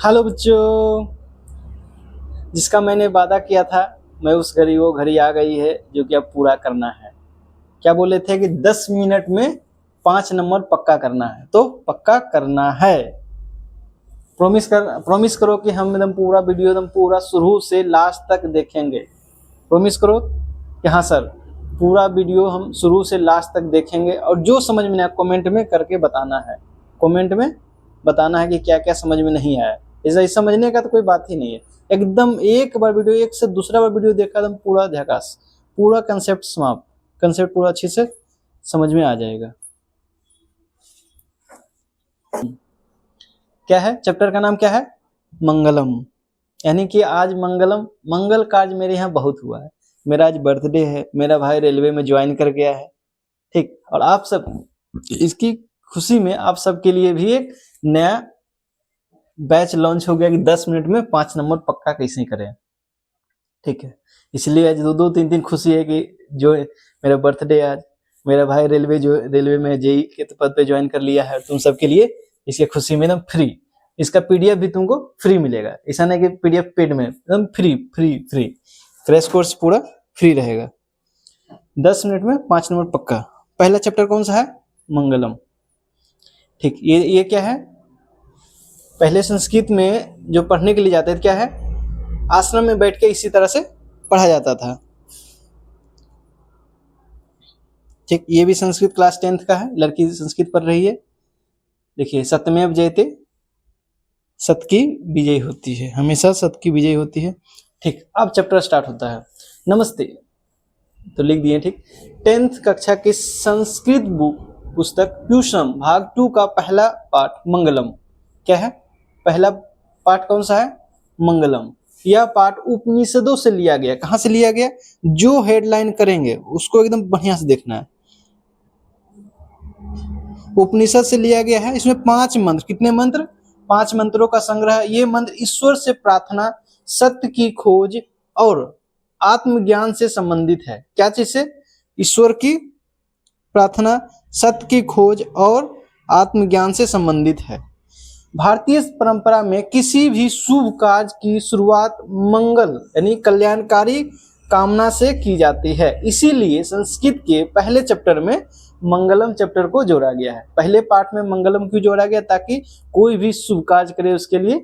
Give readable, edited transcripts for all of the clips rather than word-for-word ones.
Hello बच्चों, जिसका मैंने वादा किया था मैं उस घड़ी वो घड़ी आ गई है जो कि अब पूरा करना है। क्या बोले थे कि 10 मिनट में 5 नंबर पक्का करना है, तो पक्का करना है। प्रॉमिस करो कि हम एकदम पूरा वीडियो एकदम पूरा शुरू से लास्ट तक देखेंगे। प्रॉमिस करो कि हाँ सर, पूरा वीडियो हम शुरू से लास्ट तक देखेंगे और जो समझ में आया कमेंट में करके बताना है। कमेंट में बताना है कि क्या क्या समझ में नहीं आया। ऐसा समझने का तो कोई बात ही नहीं है। एकदम एक बार वीडियो, एक से दूसरा बार वीडियो देखा एकदम पूरा झकास, पूरा कंसेप्ट समाप्त, कंसेप्ट पूरा अच्छे से समझ में आ जाएगा। क्या है चैप्टर का नाम? क्या है? मंगलम। यानी कि आज मंगल कार्य मेरे यहाँ बहुत हुआ है। मेरा आज बर्थडे है, मेरा भाई रेलवे में ज्वाइन कर गया है, ठीक। और आप सब इसकी खुशी में आप सबके लिए भी एक नया बैच लॉन्च हो गया कि 10 मिनट में 5 नंबर पक्का कैसे करें, ठीक है। इसलिए आज दो तीन दिन खुशी है कि जो मेरा बर्थडे आज मेरा भाई रेलवे में जेई के पद पे ज्वाइन कर लिया है। तुम सबके लिए इसकी खुशी में एकदम फ्री, इसका पीडीएफ भी तुमको फ्री मिलेगा। ऐसा नहीं कि पीडीएफ पेड में, एकदम free free free fresh course पूरा फ्री रहेगा। 10 मिनट में 5 नंबर पक्का। पहला चैप्टर कौन सा है? मंगलम, ठीक। ये क्या है? पहले संस्कृत में जो पढ़ने के लिए जाते थे क्या है, आश्रम में बैठ के इसी तरह से पढ़ा जाता था, ठीक। ये भी संस्कृत क्लास 10th का है, लड़की संस्कृत पढ़ रही है। देखिए, सत्यमेव जयते, सत्य की विजय होती है, हमेशा सत्य की विजय होती है, ठीक। अब चैप्टर स्टार्ट होता है। नमस्ते, तो लिख दिए, ठीक। 10th कक्षा की संस्कृत बुक पुस्तक ट्यूशन भाग 2 का पहला पाठ मंगलम। क्या है? पहला पाठ कौन सा है? मंगलम। यह पाठ उपनिषदों से लिया गया। कहां से लिया गया? जो हेडलाइन करेंगे उसको एकदम बढ़िया से देखना है। उपनिषद से लिया गया है। इसमें 5 मंत्र, कितने मंत्र? 5 मंत्रों का संग्रह। ये मंत्र ईश्वर से प्रार्थना, सत्य की खोज और आत्मज्ञान से संबंधित है। क्या चीज से? ईश्वर की प्रार्थना, सत्य की खोज और आत्मज्ञान से संबंधित है। भारतीय परंपरा में किसी भी शुभ कार्य की शुरुआत मंगल यानी कल्याणकारी कामना से की जाती है। इसीलिए संस्कृत के पहले चैप्टर में मंगलम चैप्टर को जोड़ा गया है। पहले पार्ट में मंगलम क्यों जोड़ा गया? ताकि कोई भी शुभ कार्य करे उसके लिए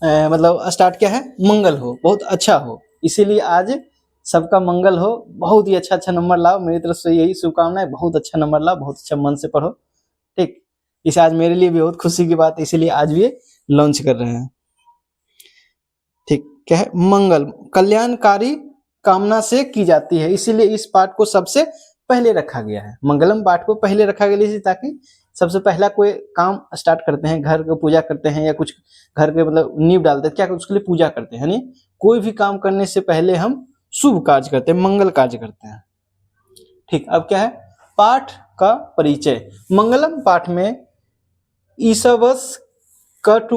मतलब स्टार्ट क्या है? मंगल हो, बहुत अच्छा हो। इसीलिए आज सबका मंगल हो, बहुत ही अच्छा नंबर लाओ। मेरी तरफ से यही शुभकामनाएं, बहुत अच्छा नंबर लाओ, बहुत अच्छा मन से पढ़ो, ठीक। इसे आज मेरे लिए भी बहुत खुशी की बात है, इसीलिए आज भी लॉन्च कर रहे हैं, ठीक। क्या है? मंगल कल्याणकारी कामना से की जाती है, इसीलिए इस पाठ को सबसे पहले रखा गया है। मंगलम पाठ को पहले रखा गया ताकि सबसे पहला कोई काम स्टार्ट करते हैं, घर को पूजा करते हैं या कुछ घर के मतलब नींव डालते हैं, क्या उसके लिए पूजा करते हैं, यानी कोई भी काम करने से पहले हम शुभ कार्य करते हैं, मंगल कार्य करते हैं, ठीक। अब क्या है? पाठ का परिचय। मंगलम पाठ में ईशावास कठ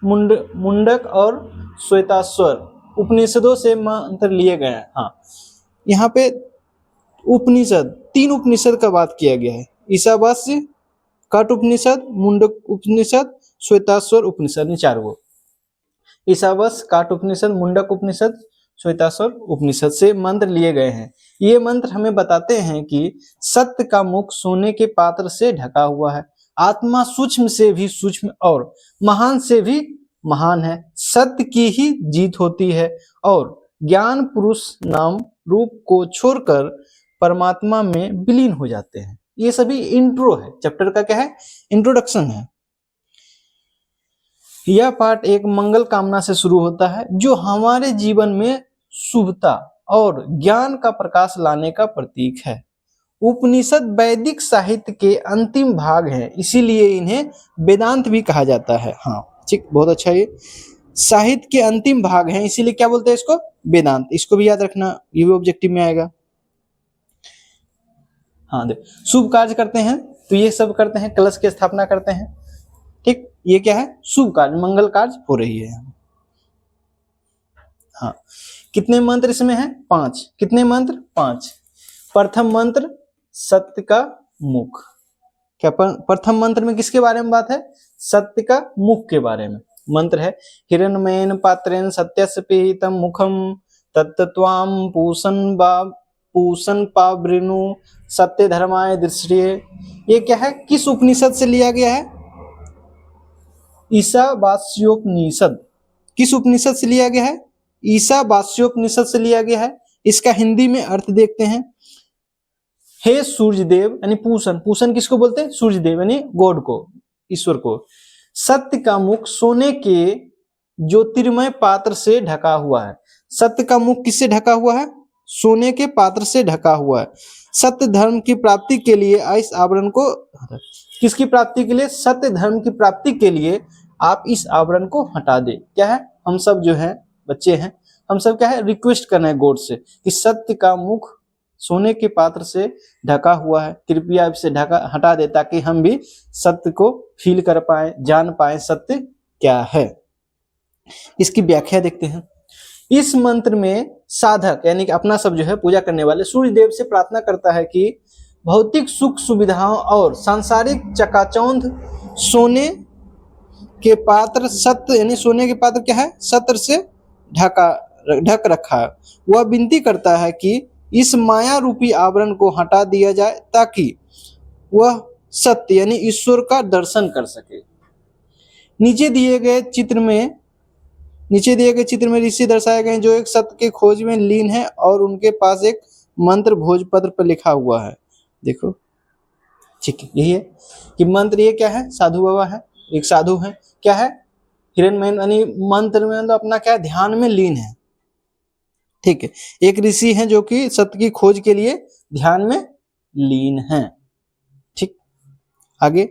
मुंडक और श्वेताश्वर उपनिषदों से मंत्र लिए गए हैं। हाँ, यहाँ पे उपनिषद, 3 उपनिषद का बात किया गया है। ईशावास्य, कठ उपनिषद, मुंडक उपनिषद, श्वेताश्वर उपनिषद, ये 4 गो। ईशावास, काठ उपनिषद, मुंडक उपनिषद, श्वेताश्वर उपनिषद से मंत्र लिए गए हैं। ये मंत्र हमें बताते हैं कि सत्य का मुख सोने के पात्र से ढका हुआ है, आत्मा सूक्ष्म से भी सूक्ष्म और महान से भी महान है, सत्य की ही जीत होती है और ज्ञान पुरुष नाम रूप को छोड़कर परमात्मा में विलीन हो जाते हैं। ये सभी इंट्रो है, चैप्टर का क्या है? इंट्रोडक्शन है। यह पाठ एक मंगल कामना से शुरू होता है जो हमारे जीवन में शुभता और ज्ञान का प्रकाश लाने का प्रतीक है। उपनिषद वैदिक साहित्य के अंतिम भाग हैं, इसीलिए इन्हें वेदांत भी कहा जाता है। हाँ, ठीक, बहुत अच्छा। ये साहित्य के अंतिम भाग हैं, इसीलिए क्या बोलते हैं इसको? वेदांत। इसको भी याद रखना, ये भी ऑब्जेक्टिव में आएगा। हाँ, देख, शुभ कार्य करते हैं तो ये सब करते हैं, कलश की स्थापना करते हैं, ठीक। ये क्या है? शुभ कार्य, मंगल कार्य हो रही है। हाँ, कितने मंत्र इसमें है? 5। कितने मंत्र? 5। प्रथम मंत्र सत्य का मुख। क्या प्रथम मंत्र में किसके बारे में बात है? सत्य का मुख के बारे में मंत्र है। हिरण्मयेन पात्रेण सत्यस्य पीहितं मुखम तत्त्वाम पूषण पावृणु सत्य धर्माय दृष्टिये। ये क्या है, किस उपनिषद से लिया गया है? ईशावास्योपनिषद। किस उपनिषद से लिया गया है? ईशावास्योपनिषद से लिया गया है। इसका हिंदी में अर्थ देखते हैं। हे सूर्यदेव यानी पूषण, पूषण किसको बोलते हैं? सूर्यदेव यानी गॉड को, ईश्वर को। सत्य का मुख सोने के ज्योतिर्मय पात्र से ढका हुआ है। सत्य का मुख किससे ढका हुआ है? सोने के पात्र से ढका हुआ है। सत्य धर्म की प्राप्ति के लिए इस आवरण को, किसकी प्राप्ति के लिए? सत्य धर्म की प्राप्ति के लिए आप इस आवरण को हटा दे। क्या है? हम सब जो है बच्चे हैं, हम सब क्या है, रिक्वेस्ट करना है गॉड से कि सत्य का मुख सोने के पात्र से ढका हुआ है, कृपया इसे हटा दे, ताकि हम भी सत्य को फील कर पाए, जान पाए सत्य क्या है। इसकी व्याख्या देखते हैं। इस मंत्र में साधक यानी कि अपना सब जो है पूजा करने वाले सूर्य देव से प्रार्थना करता है कि भौतिक सुख सुविधाओं और सांसारिक चकाचौंध सोने के पात्र, सत्य यानी सोने के पात्र क्या है? सत्य से ढक रखा है। वह विनती करता है कि इस माया रूपी आवरण को हटा दिया जाए ताकि वह सत्य यानी ईश्वर का दर्शन कर सके। नीचे दिए गए चित्र में ऋषि दर्शाए गए जो एक सत्य के खोज में लीन है और उनके पास एक मंत्र भोजपत्र पर लिखा हुआ है। देखो, ठीक है, यही है कि मंत्र, ये क्या है? साधु बाबा है, एक साधु है। क्या है? हिरण्मय यानी मंत्र में तो अपना क्या ध्यान में लीन है। ठीक है, एक ऋषि है जो कि सत्य की खोज के लिए ध्यान में लीन है। ठीक, आगे।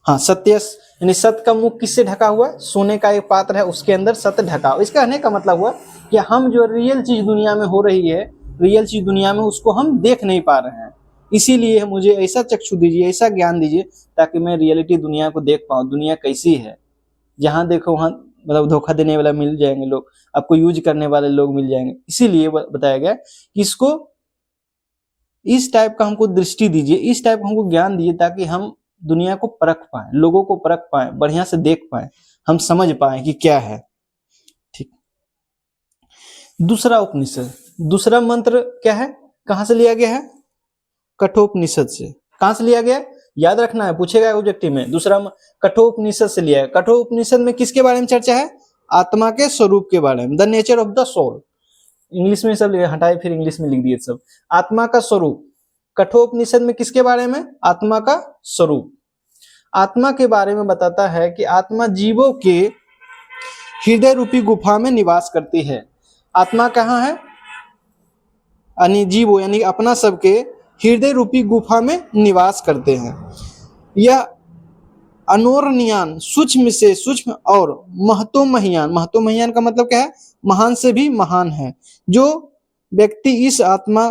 हाँ, सत्य यानी सत्य का मुख किससे ढका हुआ है? सोने का एक पात्र है, उसके अंदर सत्य ढका हुआ। इसका कहने का मतलब हुआ कि हम जो रियल चीज दुनिया में हो रही है, रियल चीज दुनिया में, उसको हम देख नहीं पा रहे हैं। इसीलिए मुझे ऐसा चक्षु दीजिए, ऐसा ज्ञान दीजिए ताकि मैं रियलिटी दुनिया को देख पाऊं, दुनिया कैसी है। जहां देखो वहां मतलब धोखा देने वाला मिल जाएंगे लोग, आपको यूज करने वाले लोग मिल जाएंगे। इसीलिए बताया गया कि इसको इस टाइप का हमको दृष्टि दीजिए, इस टाइप का हमको ज्ञान दीजिए ताकि हम दुनिया को परख पाए, लोगों को परख पाए, बढ़िया से देख पाए, हम समझ पाए कि क्या है। ठीक, दूसरा उपनिषद, दूसरा मंत्र क्या है? कहां से लिया गया है? कठोपनिषद से। कहां से लिया गया? याद रखना है, पूछेगा ऑब्जेक्टिव में। दूसरा कठोपनिषद से लिया है। कठोपनिषद में किसके बारे में चर्चा है? आत्मा के स्वरूप के बारे में, the nature of the soul. English में सब हटाए, फिर इंग्लिश में लिख दिए सब। आत्मा का स्वरूप। कठोपनिषद में किसके बारे में? आत्मा का स्वरूप। आत्मा के बारे में बताता है कि आत्मा जीवों के हृदय रूपी गुफा में निवास करती है। आत्मा कहाँ है? यानी जीवों यानी अपना सबके हृदय रूपी गुफा में निवास करते हैं। यह अनोरणीयान, सूक्ष्म से सूक्ष्म और महतोमहीयान, महतोमहीयान का मतलब क्या है? महान से भी महान है। जो व्यक्ति इस आत्मा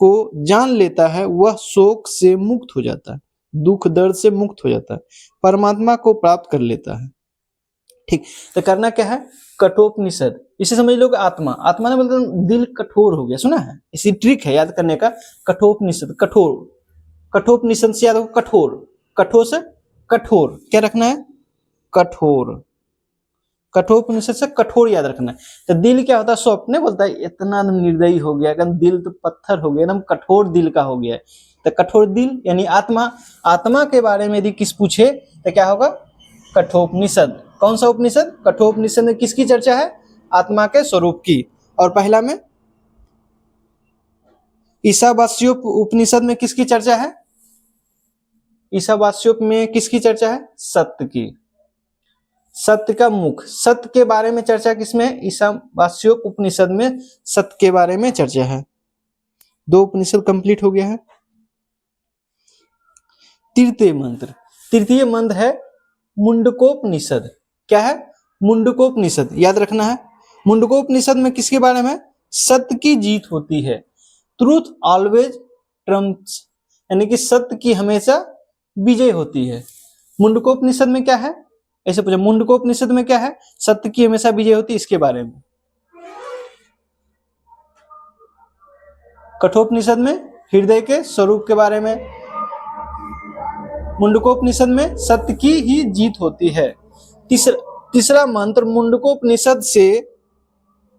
को जान लेता है वह शोक से मुक्त हो जाता है, दुख दर्द से मुक्त हो जाता है, परमात्मा को प्राप्त कर लेता है। ठीक, तो करना क्या है? कठोपनिषद, इसे समझ लो कि आत्मा, आत्मा ने मतलब दिल कठोर हो गया, सुना है? इसी ट्रिक है याद करने का। कठोपनिषद, कठोर, कठोपनिषद से याद हो कठोर, कठोर से कठोर, क्या रखना है? कठोर, कठोपनिषद से कठोर याद रखना है। तो दिल क्या होता है? सो अपने बोलता है इतना निर्दयी हो गया, एकदम दिल तो पत्थर हो गया, एकदम कठोर दिल का हो गया है। तो कठोर दिल यानी आत्मा। आत्मा के बारे में यदि किस पूछे तो क्या होगा? कठोपनिषद। कौन सा उपनिषद? कठोपनिषद में किसकी चर्चा है? आत्मा के स्वरूप की। और पहला में ईशावास्योप उपनिषद में किसकी चर्चा है? ईशावास्योप में किसकी चर्चा है? सत्य की, सत्य का मुख, सत्य के बारे में चर्चा किसमें? ईशावास्योप उपनिषद में सत्य के बारे में चर्चा है। 2 उपनिषद कंप्लीट हो गया है। तृतीय मंत्र, तृतीय मंत्र है मुंडकोपनिषद। क्या है? मुंडकोपनिषद, याद रखना है। मुंडकोपनिषद में किसके बारे में? सत्य की जीत होती है, ट्रूथ ऑलवेज ट्रम्प्स, यानी कि सत्य की हमेशा विजय होती है। मुंडकोपनिषद में क्या है? ऐसे पूछा, मुंडकोपनिषद में क्या है? सत्य की हमेशा विजय होती है, इसके बारे में। कठोपनिषद में हृदय के स्वरूप के बारे में। मुंडकोपनिषद में सत्य की ही जीत होती है। तीसरा मंत्र मुंडकोपनिषद से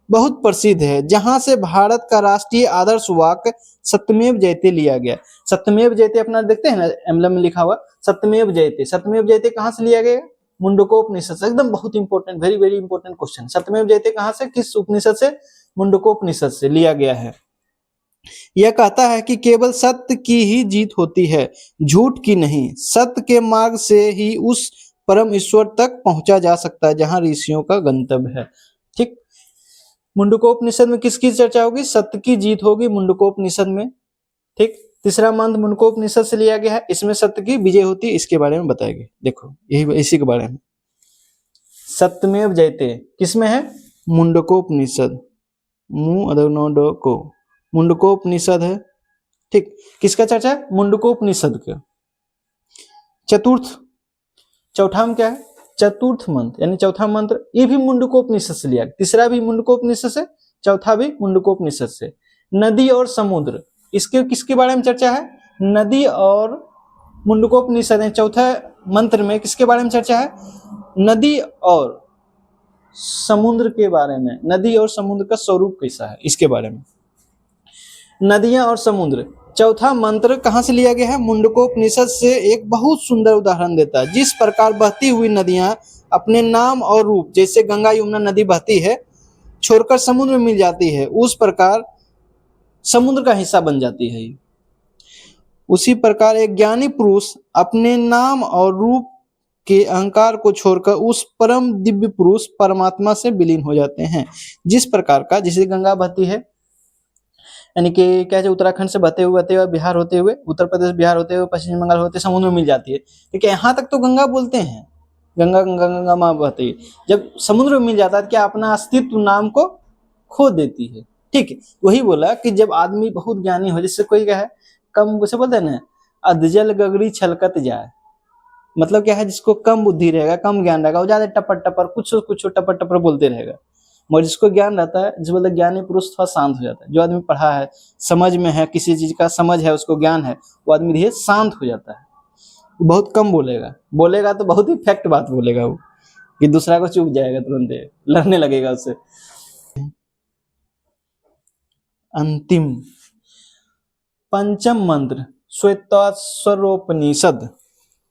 बहुत प्रसिद्ध है, जहां से भारत का राष्ट्रीय आदर्श वाक्य सत्यमेव जयते लिया गया। सत्यमेव जयते अपना देखते हैं ना, एम्बलम में लिखा हुआ सत्यमेव जयते। सत्यमेव जयते कहाँ से लिया गया? मुंडकोपनिषद से। एकदम बहुत important, very very important question. सत्यमेव जयते कहाँ से, किस उपनिषद से? मुंडकोपनिषद से लिया गया है। यह कहता है कि केवल सत्य की ही जीत होती है, झूठ की नहीं। सत्य के मार्ग से ही उस परम ईश्वर तक पहुंचा जा सकता है जहां ऋषियों का गंतव्य है। ठीक, मुंडकोपनिषद में किसकी चर्चा होगी? सत्य की जीत होगी मुंडकोपनिषद में। ठीक, तीसरा मंत्र मुंडकोपनिषद से लिया गया है, इसमें सत्य की विजय होती है, इसके बारे में बताएंगे। देखो यही इसी के बारे में। सत्यमेव जयते किसमें है? मुंडकोपनिषद। मुंडकोपनिषद है। ठीक, किसका चर्चा है? मुंडकोपनिषद का। चौथा में क्या है? चतुर्थ मंत्र, यानी चौथा मंत्र, ये भी मुंडकोपनिषद से लिया। तीसरा भी मुंडकोपनिषद से, चौथा भी मुंडकोपनिषद से। नदी और समुद्र, इसके किसके बारे में चर्चा है? नदी और मुंडकोपनिषद है। चौथा मंत्र में किसके बारे में चर्चा है? नदी और समुद्र के बारे में। नदी और समुद्र का स्वरूप कैसा है, इसके बारे में। नदियां और समुद्र, चौथा मंत्र कहां से लिया गया है? मुंडकोपनिषद से। एक बहुत सुंदर उदाहरण देता है। जिस प्रकार बहती हुई नदियां अपने नाम और रूप, जैसे गंगा यमुना नदी बहती है छोड़कर समुद्र में मिल जाती है, उस प्रकार समुद्र का हिस्सा बन जाती है। उसी प्रकार एक ज्ञानी पुरुष अपने नाम और रूप के अहंकार को छोड़कर उस परम दिव्य पुरुष परमात्मा से विलीन हो जाते हैं। जिस प्रकार का, जैसे गंगा बहती है, यानी कि क्या है, उत्तराखंड से बहते हुए बिहार होते हुए, उत्तर प्रदेश बिहार होते हुए पश्चिम बंगाल होते समुद्र में मिल जाती है। ठीक है, यहाँ तक तो गंगा बोलते हैं, गंगा गंगा गंगा माँ बहती है। जब समुद्र में मिल जाता है क्या अपना अस्तित्व नाम को खो देती है। ठीक है, वही बोला कि जब आदमी बहुत ज्ञानी हो, जैसे कोई क्या है कम, उसे बोलते हैं ना, अधजल गगरी छलकत जाए, मतलब क्या है, जिसको कम बुद्धि रहेगा, कम ज्ञान रहेगा, वो ज्यादा टपर टपर कुछ टपर टपर बोलते रहेगा। मगर जिसको ज्ञान रहता है, जिस बोलते ज्ञानी पुरुष थोड़ा शांत हो जाता है। जो आदमी पढ़ा है, समझ में है, किसी चीज का समझ है, उसको ज्ञान है, वो आदमी धीरे शांत हो जाता है। बहुत कम बोलेगा तो बहुत ही फैक्ट बात बोलेगा वो, कि दूसरा को चूक जाएगा, तुरंत लड़ने लगेगा उससे। अंतिम पंचम मंत्र श्वेताश्वरोपनिषद।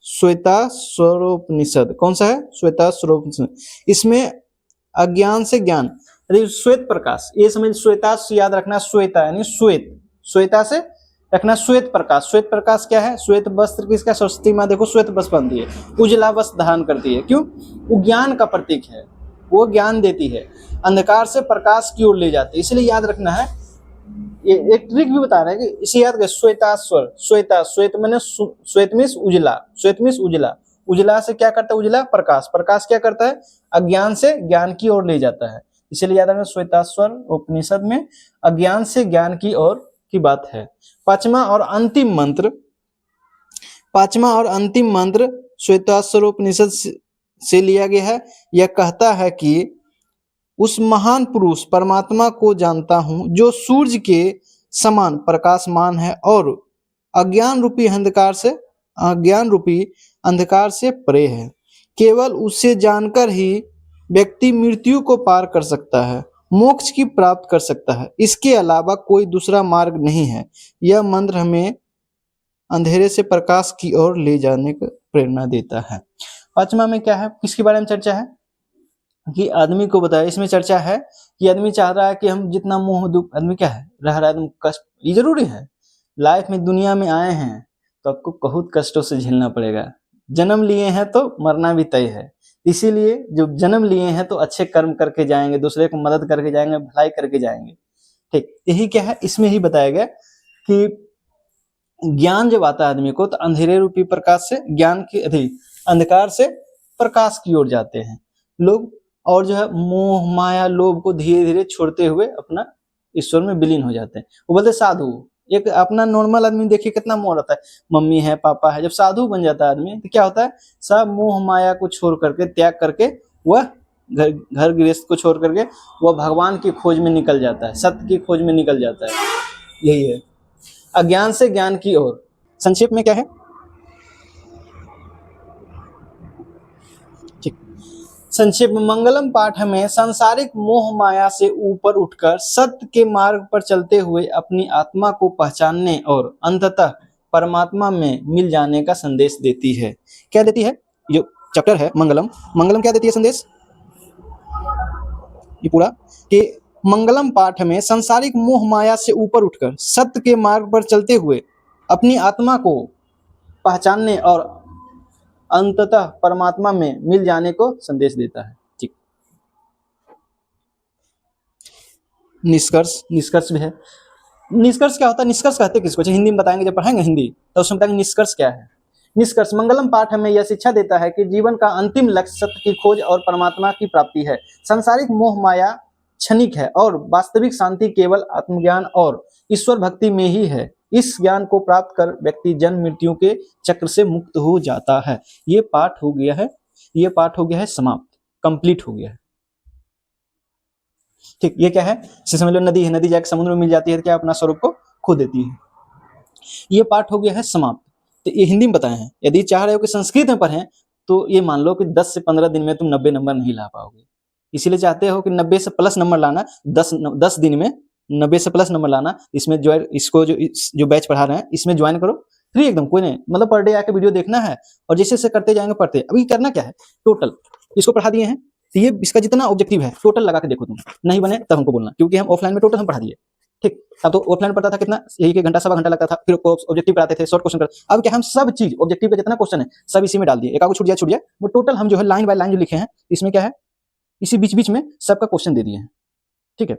श्वेताश्वरोपनिषद कौन सा है? श्वेताश्वरोपनिषद। इसमें अज्ञान से ज्ञान, श्वेत प्रकाश, ये समझ, श्वेता से याद रखना, श्वेता यानी श्वेत, श्वेता से रखना श्वेत प्रकाश। श्वेत प्रकाश क्या है? श्वेत वस्त्र किसका? सरस्वती माँ देखो श्वेत वस्त्र पहनती है, उजला वस्त्र धारण करती है। क्यों? वो ज्ञान का प्रतीक है, वो ज्ञान देती है, अंधकार से प्रकाश की ओर ले जाती है। इसलिए याद रखना है। ये एक ट्रिक भी बता रहे हैं कि इसे याद कर, श्वेताश्वर, श्वेत मैंने श्वेत मीन्स उजला, श्वेत मीन्स उजला, उजला से क्या करता है? उजला प्रकाश, प्रकाश क्या करता है? अज्ञान से ज्ञान की ओर ले जाता है। इसलिए याद रखना श्वेताश्वर उपनिषद में अज्ञान से ज्ञान की ओर की बात है। पांचवा और अंतिम मंत्र श्वेताश्वर उपनिषद से लिया गया है। यह कहता है कि उस महान पुरुष परमात्मा को जानता हूं जो सूर्य के समान प्रकाशमान है और अज्ञान रूपी अंधकार से परे है। केवल उसे जानकर ही व्यक्ति मृत्यु को पार कर सकता है, मोक्ष की प्राप्त कर सकता है। इसके अलावा कोई दूसरा मार्ग नहीं है। यह मंत्र हमें अंधेरे से प्रकाश की ओर ले जाने की प्रेरणा देता है। पांचवा में क्या है? किसके बारे में चर्चा है? कि आदमी को बताया, इसमें चर्चा है कि आदमी चाह रहा है कि हम जितना मोह दुख, आदमी क्या है रह रहा है, कष्ट, ये जरूरी है लाइफ में, दुनिया में आए हैं तो आपको बहुत कष्टों से झेलना पड़ेगा। जन्म लिए हैं तो मरना भी तय है। इसीलिए जो जन्म लिए हैं तो अच्छे कर्म करके जाएंगे, दूसरे को मदद करके जाएंगे, भलाई करके जाएंगे। ठीक, यही क्या है इसमें ही बताया गया कि ज्ञान जब आता है आदमी को तो अंधेरे रूपी प्रकाश से, ज्ञान की अंधकार से प्रकाश की ओर जाते हैं लोग, और जो है मोह माया लोभ को धीरे धीरे छोड़ते हुए अपना ईश्वर में विलीन हो जाते हैं। वो बोलते साधु, एक अपना नॉर्मल आदमी देखिए कितना मोह रहता है, मम्मी है पापा है, जब साधु बन जाता है आदमी तो क्या होता है? सब मोह माया को छोड़ करके, त्याग करके, वह घर गृहस्थ को छोड़ करके वह भगवान की खोज में निकल जाता है, सत्य की खोज में निकल जाता है। यही है अज्ञान से ज्ञान की ओर। संक्षेप में क्या है? संक्षेप में मंगलम पाठ में सांसारिक मोह माया से ऊपर उठकर सत्य के मार्ग पर चलते हुए अपनी आत्मा को पहचानने और अंततः परमात्मा में मिल जाने का संदेश देती है। क्या देती है? जो चैप्टर है मंगलम, मंगलम क्या देती है संदेश? ये पूरा कि मंगलम पाठ में सांसारिक मोह माया से ऊपर उठकर सत्य के मार्ग पर चलते हुए अपनी आत्मा को पहचानने और अंततः परमात्मा में मिल जाने को संदेश देता है। ठीक। निष्कर्ष, निष्कर्ष भी है। निष्कर्ष क्या होता है? निष्कर्ष कहते किसको? हिंदी में बताएंगे, जब पढ़ाएंगे हिंदी तो उसमें बताएंगे निष्कर्ष क्या है। निष्कर्ष मंगलम पाठ हमें यह शिक्षा देता है कि जीवन का अंतिम लक्ष्य सत्य की खोज और परमात्मा की प्राप्ति है। सांसारिक मोह माया क्षणिक है और वास्तविक शांति केवल आत्मज्ञान और ईश्वर भक्ति में ही है। इस ज्ञान को प्राप्त कर व्यक्ति जन्म मृत्यु के चक्र से मुक्त हो जाता है। ये पाठ हो गया है, ये पाठ हो गया है समाप्त, कंप्लीट हो गया है। ठीक। ये क्या है? समझ लो नदी है, नदी जाकर समुद्र में मिल जाती है तो क्या अपना स्वरूप को खो देती है। ये पाठ हो गया है समाप्त। तो ये हिंदी में बताए हैं। यदि चाह रहे हो कि संस्कृत में पढ़ें तो ये मान लो कि 10 से 15 दिन में तुम 90 नंबर नहीं ला पाओगे। इसीलिए चाहते हो कि 90 से प्लस नंबर लाना, 10 दिन में 90 से प्लस नंबर लाना। इसमें इसको जो बैच पढ़ा रहे हैं इसमें ज्वाइन करो, फ्री एकदम, कोई नहीं, मतलब पर डे आके वीडियो देखना है और जैसे जैसे करते जाएंगे पढ़ते। अभी करना क्या है, टोटल इसको पढ़ा दिए हैं तो ये इसका जितना ऑब्जेक्टिव है टोटल लगा के देखो। तुम नहीं बने तब हमको बोलना, क्योंकि हम ऑफलाइन में टोटल हम पढ़ा दिए। ठीक। अब तो ऑफलाइन पढ़ता था कितना, यही के घंटा सवा घंटा लगता था, फिर ऑब्जेक्टिव पढ़ाते थे, शॉर्ट क्वेश्चन करते। अब क्या हम सब चीज ऑब्जेक्टिव का जितना क्वेश्चन है सब इसी में डाल दिए, एक आगो छूट गया, वो टोटल हम जो है लाइन बाय लाइन जो लिखे हैं इसमें क्या है, इसी बीच बीच में सबका क्वेश्चन दे दिए हैं। ठीक है।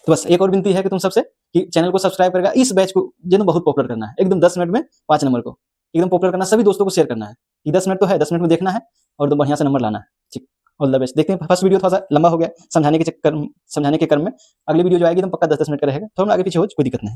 तो बस एक और विनती है कि तुम सबसे कि चैनल को सब्सक्राइब करेगा, इस बैच को जो बहुत पॉपुलर करना है, एकदम 10 मिनट में 5 नंबर को एकदम पॉपुलर करना, सभी दोस्तों को शेयर करना है कि 10 मिनट तो है, 10 मिनट में देखना है और तो बढ़िया से नंबर लाना है। ठीक। All the best. देखते हैं, फर्स्ट वीडियो थोड़ा सा लंबा हो गया समझाने के क्रम में। अगली वीडियो जो आएगी एकदम पक्का 10-10 मिनट का रहेगा, तो हम आगे पीछे हो कोई दिक्कत नहीं।